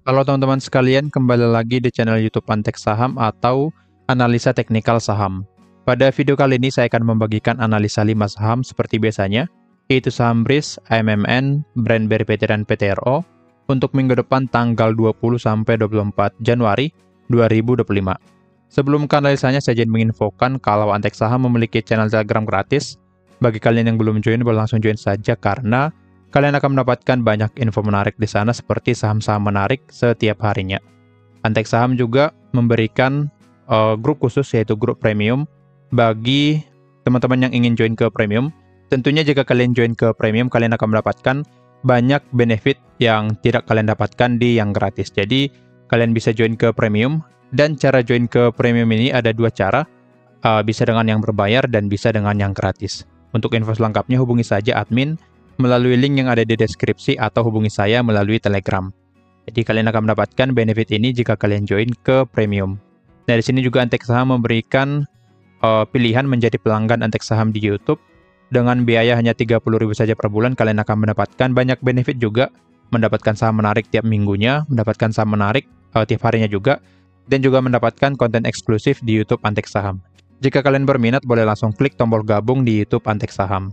Halo teman-teman sekalian, kembali lagi di channel YouTube Antek Saham atau Analisa Teknikal Saham. Pada video kali ini saya akan membagikan analisa 5 saham seperti biasanya, yaitu saham BRIS, AMMN, Brand PT dan PTRO untuk minggu depan tanggal 20 sampai 24 Januari 2025. Sebelum ke analisanya, saya izin menginfokan kalau Antek Saham memiliki channel Telegram gratis. Bagi kalian yang belum join, boleh langsung join saja karena kalian akan mendapatkan banyak info menarik di sana seperti saham-saham menarik setiap harinya. Antek Saham juga memberikan grup khusus yaitu grup premium bagi teman-teman yang ingin join ke premium. Tentunya jika kalian join ke premium, kalian akan mendapatkan banyak benefit yang tidak kalian dapatkan di yang gratis. Jadi, kalian bisa join ke premium dan cara join ke premium ini ada dua cara, bisa dengan yang berbayar dan bisa dengan yang gratis. Untuk info selengkapnya hubungi saja admin melalui link yang ada di deskripsi atau hubungi saya melalui Telegram. Jadi kalian akan mendapatkan benefit ini jika kalian join ke premium. Nah, di sini juga Antek Saham memberikan pilihan menjadi pelanggan Antek Saham di YouTube. Dengan biaya hanya 30.000 saja per bulan, kalian akan mendapatkan banyak benefit juga, mendapatkan saham menarik tiap minggunya, mendapatkan saham menarik tiap harinya juga, dan juga mendapatkan konten eksklusif di YouTube Antek Saham. Jika kalian berminat, boleh langsung klik tombol gabung di YouTube Antek Saham.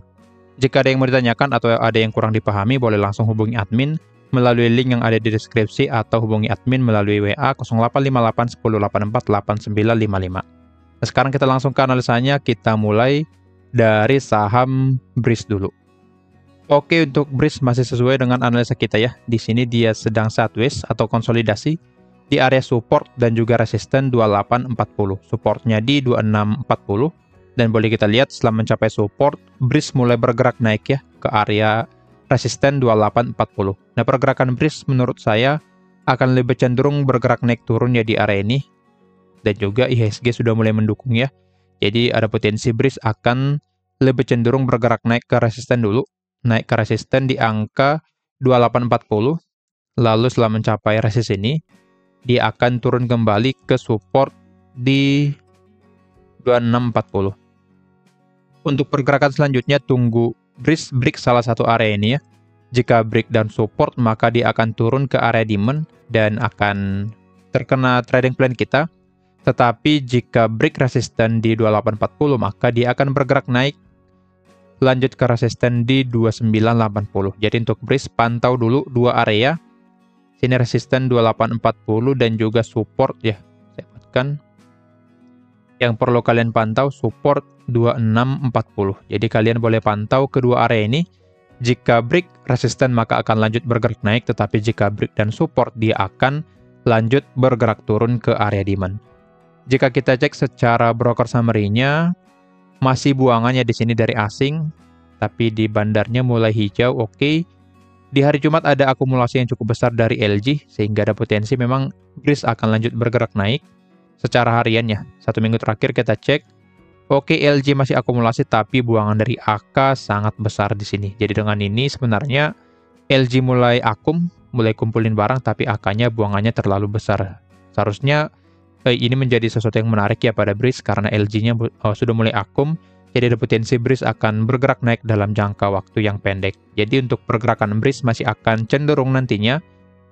Jika ada yang mau ditanyakan atau ada yang kurang dipahami, boleh langsung hubungi admin melalui link yang ada di deskripsi atau hubungi admin melalui WA 0858 1084 8955. Nah, sekarang kita langsung ke analisanya, kita mulai dari saham BRIS dulu. Oke, untuk BRIS masih sesuai dengan analisa kita ya. Di sini dia sedang sideways atau konsolidasi di area support dan juga resisten 2840. Supportnya di 2640. Dan boleh kita lihat setelah mencapai support, BRIS mulai bergerak naik ya ke area resisten 2840. Nah, pergerakan BRIS menurut saya akan lebih cenderung bergerak naik turun ya di area ini. Dan juga IHSG sudah mulai mendukung ya. Jadi ada potensi BRIS akan lebih cenderung bergerak naik ke resisten dulu. Naik ke resisten di angka 2840. Lalu setelah mencapai resisten ini, dia akan turun kembali ke support di 2640. Untuk pergerakan selanjutnya, tunggu BRIS break salah satu area ini ya. Jika break dan support, maka dia akan turun ke area demand dan akan terkena trading plan kita. Tetapi jika break resisten di 2840, maka dia akan bergerak naik lanjut ke resisten di 2980. Jadi untuk BRIS pantau dulu dua area. Sini resisten 2840 dan juga support ya. Saya buatkan. Yang perlu kalian pantau support 2640. Jadi kalian boleh pantau kedua area ini. Jika break resisten maka akan lanjut bergerak naik, tetapi jika break dan support dia akan lanjut bergerak turun ke area demand. Jika kita cek secara broker summary-nya, masih buangannya di sini dari asing, tapi di bandarnya mulai hijau. Oke. Di hari Jumat ada akumulasi yang cukup besar dari LG, sehingga ada potensi memang BRIS akan lanjut bergerak naik. Secara hariannya, 1 minggu terakhir kita cek, oke, LG masih akumulasi, tapi buangan dari AK sangat besar di sini. Jadi dengan ini sebenarnya LG mulai akum, mulai kumpulin barang, tapi AK-nya buangannya terlalu besar. Seharusnya ini menjadi sesuatu yang menarik ya pada BRIS, karena LG-nya sudah mulai akum, jadi ada potensi BRIS akan bergerak naik dalam jangka waktu yang pendek. Jadi untuk pergerakan BRIS masih akan cenderung nantinya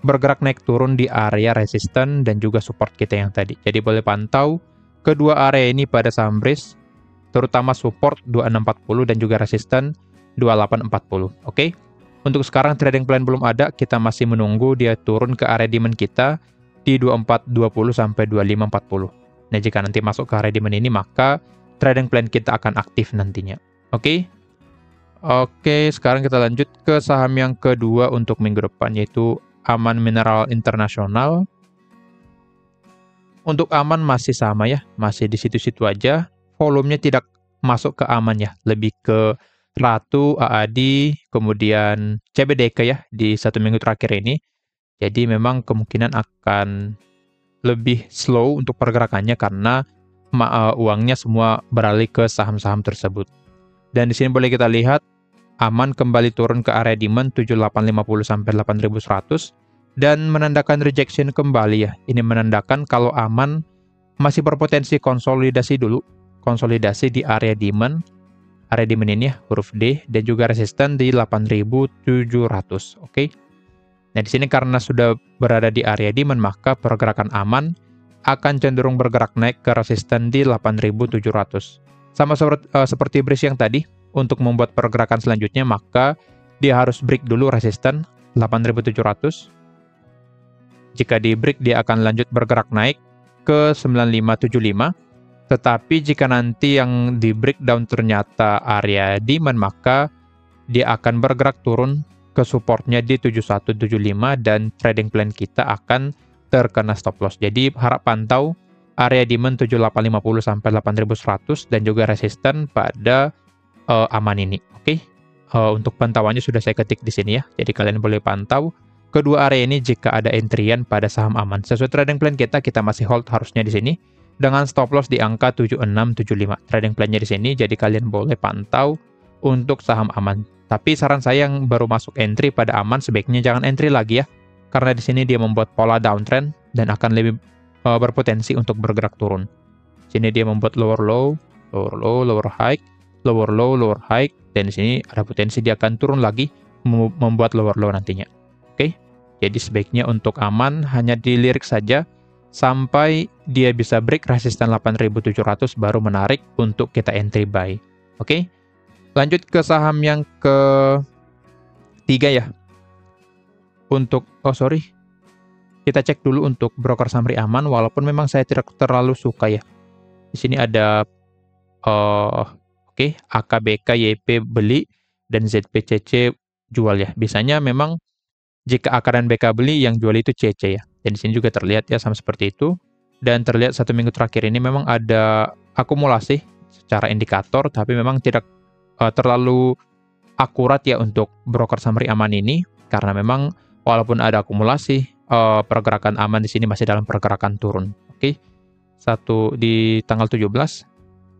bergerak naik turun di area resisten dan juga support kita yang tadi. Jadi boleh pantau kedua area ini pada saham BRIS, terutama support 2640 dan juga resisten 2840. Oke. Untuk sekarang trading plan belum ada, kita masih menunggu dia turun ke area demand kita di 2420 sampai 2540. Nah, jika nanti masuk ke area demand ini, maka trading plan kita akan aktif nantinya. Oke. Oke, sekarang kita lanjut ke saham yang kedua untuk minggu depan, yaitu Aman Mineral Internasional. Untuk Aman masih sama ya, masih di situ-situ aja. Volumenya tidak masuk ke Aman ya, lebih ke Ratu, AAD, kemudian CBDK ya di 1 minggu terakhir ini. Jadi memang kemungkinan akan lebih slow untuk pergerakannya karena uangnya semua beralih ke saham-saham tersebut. Dan di sini boleh kita lihat Aman kembali turun ke area demand 7850 sampai 8100 dan menandakan rejection kembali ya. Ini menandakan kalau Aman masih berpotensi konsolidasi dulu. Konsolidasi di area demand. Area demand ini ya, huruf D, dan juga resisten di 8700. Oke. Nah, di sini karena sudah berada di area demand, maka pergerakan aman akan cenderung bergerak naik ke resisten di 8.700. Sama seperti breeze yang tadi, untuk membuat pergerakan selanjutnya, maka dia harus break dulu resisten 8.700. Jika di break, dia akan lanjut bergerak naik ke 9575. Tetapi jika nanti yang di breakdown ternyata area demand, maka dia akan bergerak turun ke supportnya di 7175 dan trading plan kita akan terkena stop loss. Jadi harap pantau area demand 7850 sampai 8100 dan juga resisten pada aman ini. Oke. Untuk pantauannya sudah saya ketik di sini ya. Jadi kalian boleh pantau kedua area ini jika ada entryan pada saham aman. Sesuai trading plan kita masih hold harusnya di sini dengan stop loss di angka 7675. Trading plan-nya di sini, jadi kalian boleh pantau untuk saham aman. Tapi saran saya yang baru masuk entry pada aman sebaiknya jangan entry lagi ya. Karena di sini dia membuat pola downtrend dan akan lebih berpotensi untuk bergerak turun. Sini dia membuat lower low, lower low, lower high, lower low, lower high, dan di sini ada potensi dia akan turun lagi membuat lower low nantinya. Oke. Jadi sebaiknya untuk aman hanya dilirik saja sampai dia bisa break resisten 8.700 baru menarik untuk kita entry buy. Oke. Lanjut ke saham yang ketiga ya. Kita cek dulu untuk broker Samri Aman, walaupun memang saya tidak terlalu suka ya. Di sini ada AKBK YP beli dan ZPCC jual ya. Biasanya memang jika AK dan BK beli, yang jual itu CC ya. Dan di sini juga terlihat ya sama seperti itu. Dan terlihat 1 minggu terakhir ini memang ada akumulasi secara indikator, tapi memang tidak terlalu akurat ya untuk broker Samri Aman ini, karena memang walaupun ada akumulasi, pergerakan aman di sini masih dalam pergerakan turun. Oke. Satu di tanggal 17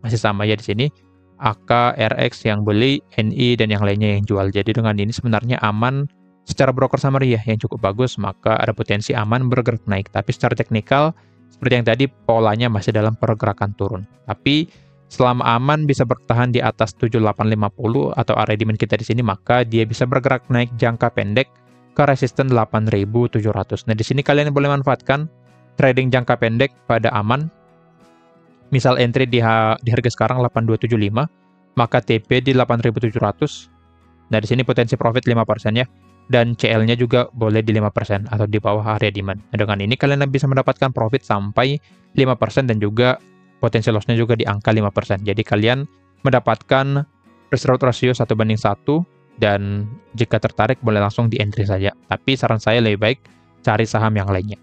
masih sama ya di sini. AK, RX yang beli, NI dan yang lainnya yang jual. Jadi dengan ini sebenarnya aman secara broker summary ya yang cukup bagus, maka ada potensi aman bergerak naik. Tapi secara teknikal seperti yang tadi polanya masih dalam pergerakan turun. Tapi selama aman bisa bertahan di atas 7850 atau area demand kita di sini, maka dia bisa bergerak naik jangka pendek ke resisten 8700. Nah, di sini kalian boleh manfaatkan trading jangka pendek pada aman. Misal entry di harga sekarang 8275, maka TP di 8700. Nah, di sini potensi profit 5% ya. Dan CL-nya juga boleh di 5% atau di bawah area demand. Nah, dengan ini kalian bisa mendapatkan profit sampai 5% dan juga potensi loss-nya juga di angka 5%. Jadi kalian mendapatkan risk reward ratio 1:1 dan jika tertarik boleh langsung di entry saja. Tapi saran saya lebih baik cari saham yang lainnya.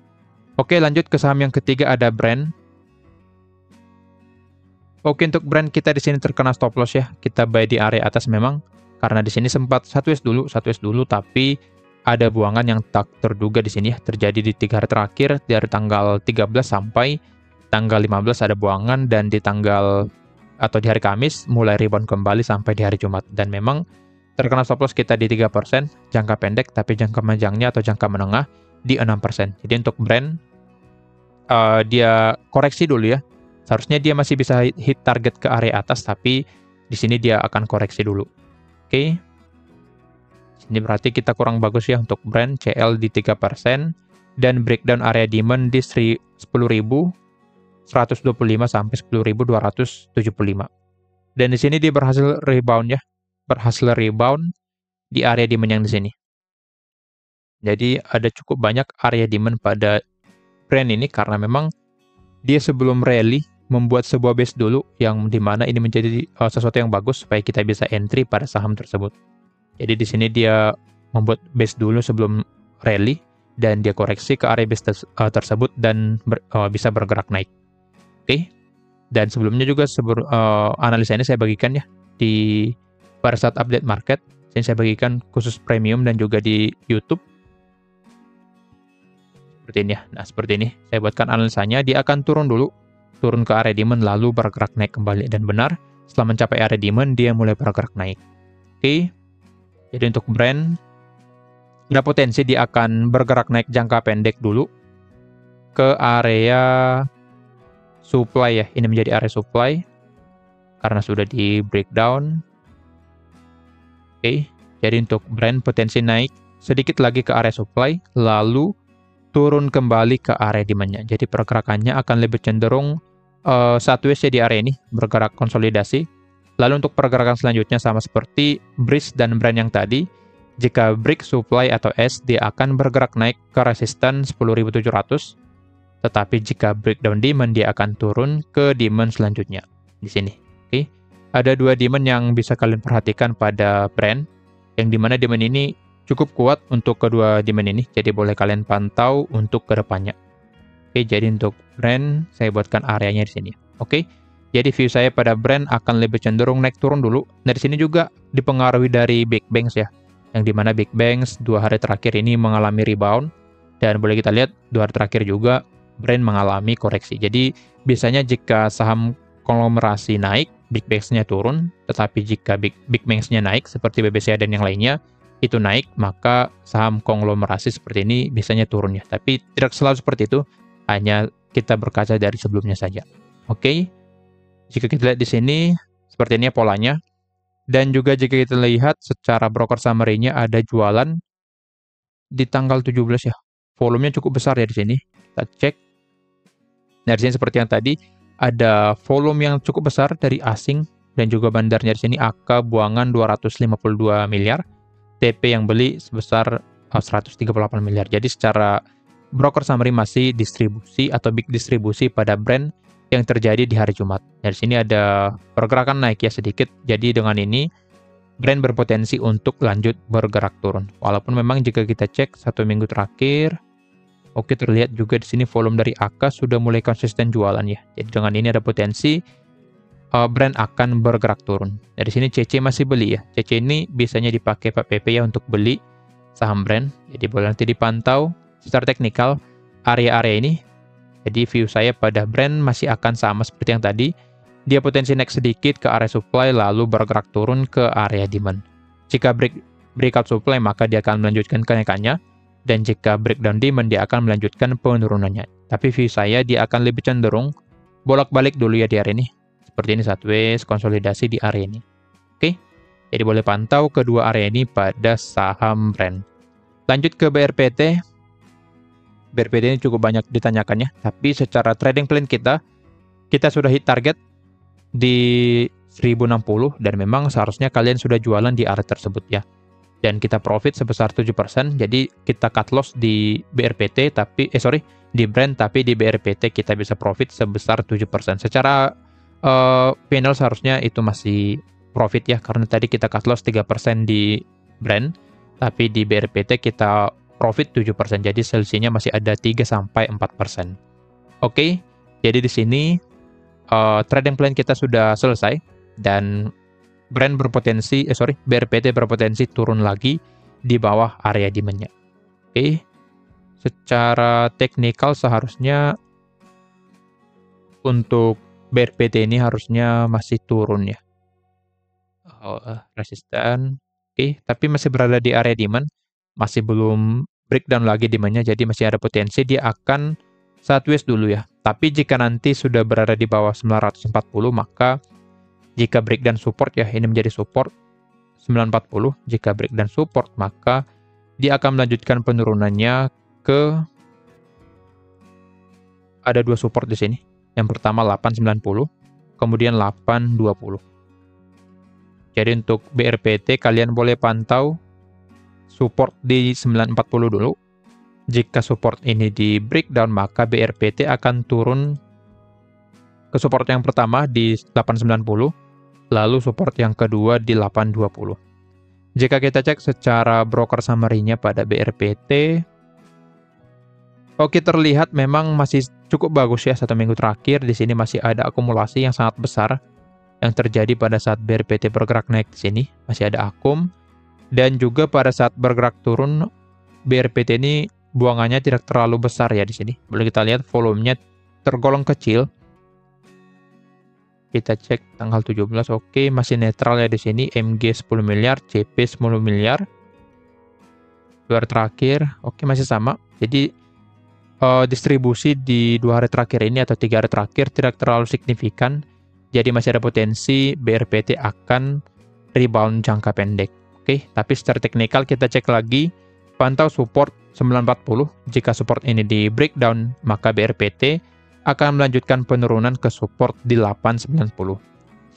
Oke, lanjut ke saham yang ketiga ada brand. Oke, untuk brand kita di sini terkena stop loss ya. Kita buy di area atas memang. Karena di sini sempat 1S dulu, tapi ada buangan yang tak terduga di sini ya, terjadi di 3 hari terakhir dari tanggal 13 sampai tanggal 15 ada buangan, dan di di hari Kamis mulai rebound kembali sampai di hari Jumat. Dan memang terkena stop loss kita di 3% jangka pendek, tapi jangka panjangnya atau jangka menengah di 6%. Jadi untuk brand dia koreksi dulu ya. Seharusnya dia masih bisa hit target ke area atas, tapi di sini dia akan koreksi dulu. Oke. Ini berarti kita kurang bagus ya untuk brand, CL di 3% dan breakdown area demand di 10.125 sampai 10.275. Dan di sini dia berhasil rebound di area demand yang di sini. Jadi ada cukup banyak area demand pada brand ini karena memang dia sebelum rally membuat sebuah base dulu yang dimana ini menjadi sesuatu yang bagus supaya kita bisa entry pada saham tersebut. Jadi di sini dia membuat base dulu sebelum rally dan dia koreksi ke area base tersebut dan bisa bergerak naik. Oke. Dan sebelumnya juga analisa ini saya bagikan ya pada saat update market. Ini saya bagikan khusus premium dan juga di YouTube. Seperti ini ya. Nah, seperti ini. Saya buatkan analisanya, dia akan turun ke area demand lalu bergerak naik kembali, dan benar setelah mencapai area demand dia mulai bergerak naik. Oke. Jadi untuk brand ada potensi dia akan bergerak naik jangka pendek dulu ke area supply ya. Ini menjadi area supply karena sudah di breakdown. Oke. Jadi untuk brand potensi naik sedikit lagi ke area supply, lalu turun kembali ke area demand-nya. Jadi pergerakannya akan lebih cenderung sideways ya di area ini, bergerak konsolidasi. Lalu untuk pergerakan selanjutnya sama seperti Breeze dan Brent yang tadi, jika break supply atau S, dia akan bergerak naik ke resisten 10.700, tetapi jika breakdown demand, dia akan turun ke demand selanjutnya di sini. Oke, ada dua demand yang bisa kalian perhatikan pada Brent, yang dimana demand ini cukup kuat untuk kedua demand ini, jadi boleh kalian pantau untuk kedepannya. Oke, jadi untuk Brent, saya buatkan areanya di sini. Oke, jadi view saya pada Brent akan lebih cenderung naik turun dulu. Dari sini juga dipengaruhi dari Big Banks ya, yang dimana Big Banks 2 hari terakhir ini mengalami rebound, dan boleh kita lihat 2 hari terakhir juga Brent mengalami koreksi. Jadi biasanya jika saham konglomerasi naik, Big Banks-nya turun, tetapi jika Big Banks-nya naik seperti BBCA dan yang lainnya, itu naik, maka saham konglomerasi seperti ini biasanya turun ya. Tapi tidak selalu seperti itu, hanya kita berkaca dari sebelumnya saja. Oke, jika kita lihat di sini, seperti ini polanya. Dan juga jika kita lihat secara broker summary-nya ada jualan di tanggal 17 ya. Volumenya cukup besar ya di sini. Kita cek. Nah, di sini seperti yang tadi, ada volume yang cukup besar dari asing, dan juga bandarnya di sini AK buangan 252 miliar. TP yang beli sebesar 138 miliar. Jadi secara broker summary masih distribusi atau big distribusi pada Brent yang terjadi di hari Jumat. Dari sini ada pergerakan naik ya sedikit. Jadi dengan ini Brent berpotensi untuk lanjut bergerak turun. Walaupun memang jika kita cek 1 minggu terakhir, oke, terlihat juga di sini volume dari AK sudah mulai konsisten jualan ya. Jadi dengan ini ada potensi Brent akan bergerak turun. Dari sini CC masih beli ya. CC ini biasanya dipakai Pak PP ya untuk beli saham Brent. Jadi boleh nanti dipantau secara teknikal area-area ini. Jadi view saya pada Brent masih akan sama seperti yang tadi. Dia potensi naik sedikit ke area supply lalu bergerak turun ke area demand. Jika breakout supply maka dia akan melanjutkan kenaikannya, dan jika breakdown demand dia akan melanjutkan penurunannya. Tapi view saya dia akan lebih cenderung bolak-balik dulu ya di area ini. Seperti ini sideways, konsolidasi di area ini. Oke, jadi boleh pantau kedua area ini pada saham Brent. Lanjut ke BRPT. BRPT ini cukup banyak ditanyakannya, tapi secara trading plan kita sudah hit target di 1060, dan memang seharusnya kalian sudah jualan di area tersebut ya. Dan kita profit sebesar 7%, jadi kita cut loss di BRPT, di Brent, tapi di BRPT kita bisa profit sebesar 7%. Secara panel seharusnya itu masih profit ya, karena tadi kita cut loss 3% di Brent, tapi di BRPT kita profit 7%, jadi selisihnya masih ada 3-4%. Oke, jadi di sini trading plan kita sudah selesai, dan BRPT berpotensi turun lagi di bawah area demand-nya. Oke, secara teknikal seharusnya untuk BRPT ini harusnya masih turun ya. Resisten. Oke, tapi masih berada di area demand. Masih belum breakdown lagi demand-nya, jadi masih ada potensi dia akan sideways dulu ya. Tapi jika nanti sudah berada di bawah 940, maka jika breakdown support ya, ini menjadi support 940. Jika breakdown support, maka dia akan melanjutkan penurunannya ke ada 2 support di sini. Yang pertama 890, kemudian 820. Jadi untuk BRPT kalian boleh pantau support di 940 dulu. Jika support ini di breakdown, maka BRPT akan turun ke support yang pertama di 890, lalu support yang kedua di 820. Jika kita cek secara broker summary-nya pada BRPT, oke, terlihat memang masih cukup bagus ya 1 minggu terakhir. Di sini masih ada akumulasi yang sangat besar yang terjadi pada saat BRPT bergerak naik di sini. Masih ada akum. Dan juga pada saat bergerak turun, BRPT ini buangannya tidak terlalu besar ya di sini. Boleh kita lihat volumenya tergolong kecil. Kita cek tanggal 17, oke, masih netral ya di sini. MG 10 miliar, CP 10 miliar. 2 hari terakhir, oke, masih sama. Jadi distribusi di 2 hari terakhir ini atau 3 hari terakhir tidak terlalu signifikan. Jadi masih ada potensi BRPT akan rebound jangka pendek. Oke, tapi secara teknikal kita cek lagi pantau support 940. Jika support ini di breakdown, maka BRPT akan melanjutkan penurunan ke support di 890.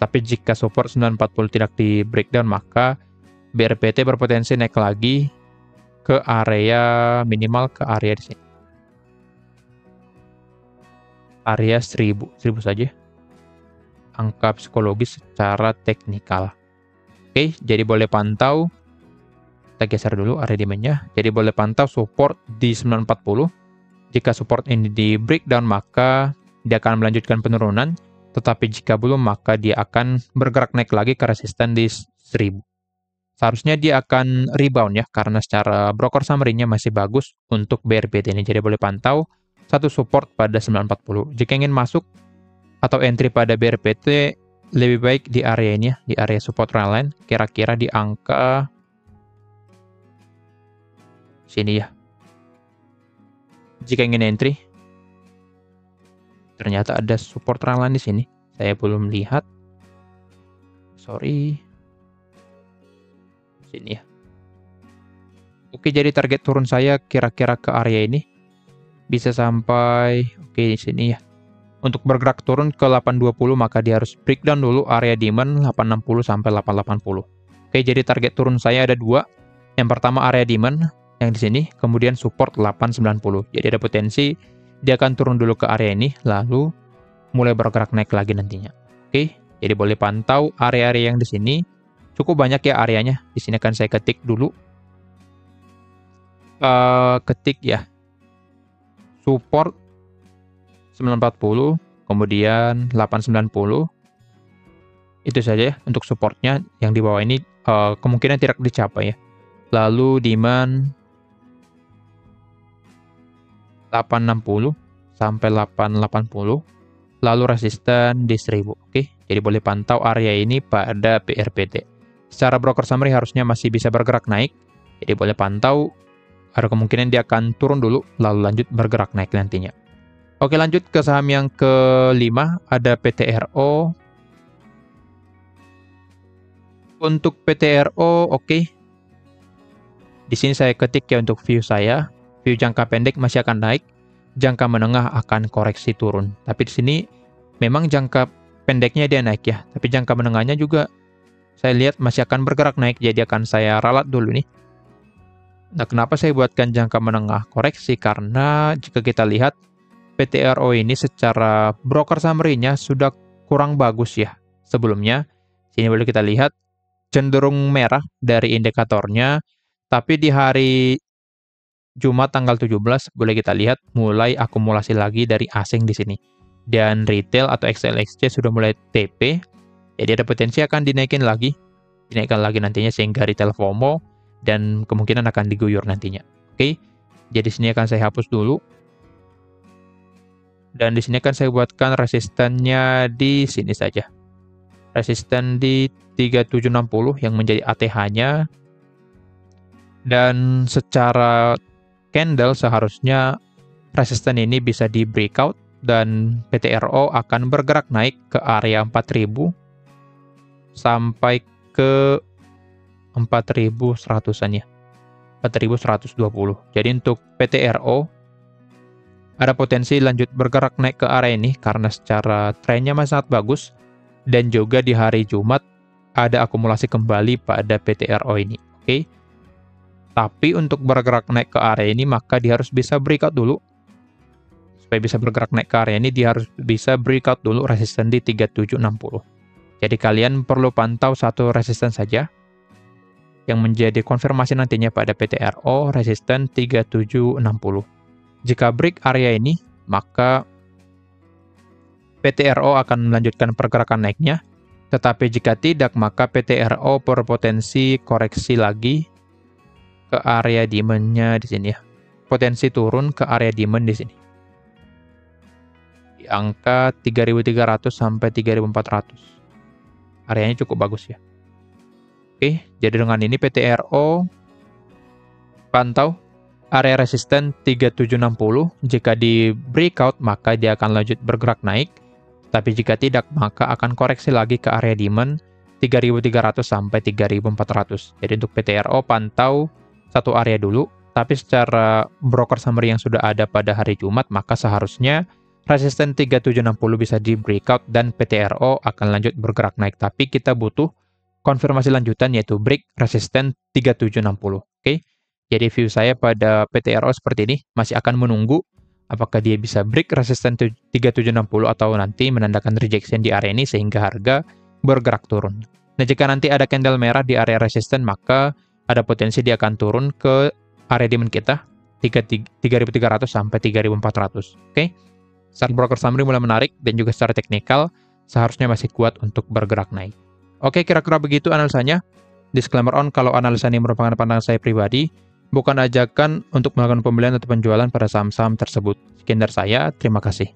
Tapi jika support 940 tidak di breakdown, maka BRPT berpotensi naik lagi ke area minimal ke area di sini. Area 1000 saja. Angka psikologis secara teknikal. Oke, jadi boleh pantau. Kita geser dulu area demand-nya. Jadi boleh pantau support di 940. Jika support ini di breakdown, maka dia akan melanjutkan penurunan. Tetapi jika belum, maka dia akan bergerak naik lagi ke resisten di 1000. Seharusnya dia akan rebound ya, karena secara broker summary-nya masih bagus untuk BRPT ini. Jadi boleh pantau satu support pada 940. Jika ingin masuk atau entry pada BRPT, lebih baik di area ini ya, di area support trendline, kira-kira di angka sini ya. Jika ingin entry, ternyata ada support trendline di sini. Saya belum lihat. Sorry. Sini ya. Oke, jadi target turun saya kira-kira ke area ini. Bisa sampai, oke di sini ya. Untuk bergerak turun ke 820, maka dia harus breakdown dulu area demand 860 sampai 880. Oke, jadi target turun saya ada dua. Yang pertama area demand yang di sini, kemudian support 890. Jadi ada potensi dia akan turun dulu ke area ini, lalu mulai bergerak naik lagi nantinya. Oke, jadi boleh pantau area-area yang di sini. Cukup banyak ya areanya. Di sini akan saya ketik dulu. Ketik ya. Support 940, kemudian 890. Itu saja ya untuk supportnya. Yang di bawah ini kemungkinan tidak dicapai ya. Lalu demand 860 sampai 880. Lalu resisten di 1000. Oke, jadi boleh pantau area ini pada BRPT. Secara broker summary harusnya masih bisa bergerak naik. Jadi boleh pantau, ada kemungkinan dia akan turun dulu, lalu lanjut bergerak naik nantinya. Oke, lanjut ke saham yang kelima, ada PTRO. Untuk PTRO, oke. Di sini saya ketik ya untuk view saya. View jangka pendek masih akan naik, jangka menengah akan koreksi turun. Tapi di sini memang jangka pendeknya dia naik ya, tapi jangka menengahnya juga saya lihat masih akan bergerak naik, jadi akan saya ralat dulu nih. Nah, kenapa saya buatkan jangka menengah koreksi? Karena jika kita lihat PTRO ini secara broker summary-nya sudah kurang bagus ya sebelumnya. Sini boleh kita lihat cenderung merah dari indikatornya, tapi di hari Jumat tanggal 17 boleh kita lihat mulai akumulasi lagi dari asing di sini. Dan retail atau XLXC sudah mulai TP. Jadi ada potensi akan dinaikkan lagi nantinya sehingga retail FOMO dan kemungkinan akan diguyur nantinya. Oke. Jadi sini akan saya hapus dulu. Dan di sini akan saya buatkan resistannya di sini saja. Resisten di 3760 yang menjadi ATH-nya. Dan secara candle seharusnya resisten ini bisa di breakout dan PTRO akan bergerak naik ke area 4000 sampai ke 4100-an ya. 4120. Jadi untuk PTRO ada potensi lanjut bergerak naik ke area ini karena secara trennya masih sangat bagus dan juga di hari Jumat ada akumulasi kembali pada PTRO ini. Oke. Tapi untuk bergerak naik ke area ini maka dia harus bisa breakout dulu. Supaya bisa bergerak naik ke area ini dia harus bisa breakout dulu resisten di 3760. Jadi kalian perlu pantau satu resisten saja yang menjadi konfirmasi nantinya pada PTRO resisten 3760. Jika break area ini, maka PTRO akan melanjutkan pergerakan naiknya. Tetapi jika tidak, maka PTRO berpotensi koreksi lagi ke area demand-nya di sini ya. Potensi turun ke area demand di sini. Di angka 3.300 sampai 3.400. Areanya cukup bagus ya. Oke, jadi dengan ini PTRO pantau area resisten 3760. Jika di breakout maka dia akan lanjut bergerak naik. Tapi jika tidak maka akan koreksi lagi ke area demand 3.300 sampai 3.400. Jadi untuk PTRO pantau satu area dulu Tapi secara broker summary yang sudah ada pada hari Jumat, maka seharusnya resisten 3760 bisa di breakout dan PTRO akan lanjut bergerak naik. Tapi kita butuh konfirmasi lanjutan yaitu break resisten 3760. Oke. Jadi view saya pada PTRO seperti ini, masih akan menunggu apakah dia bisa break resisten 3760 atau nanti menandakan rejection di area ini sehingga harga bergerak turun. Nah, jika nanti ada candle merah di area resisten, maka ada potensi dia akan turun ke area demand kita 3.300 sampai 3.400. Oke. Secara broker summary mulai menarik dan juga secara teknikal seharusnya masih kuat untuk bergerak naik. Oke, kira-kira begitu analisanya. Disclaimer on, kalau analisa ini merupakan pandangan saya pribadi, bukan ajakan untuk melakukan pembelian atau penjualan pada saham-saham tersebut. Sekian dari saya, terima kasih.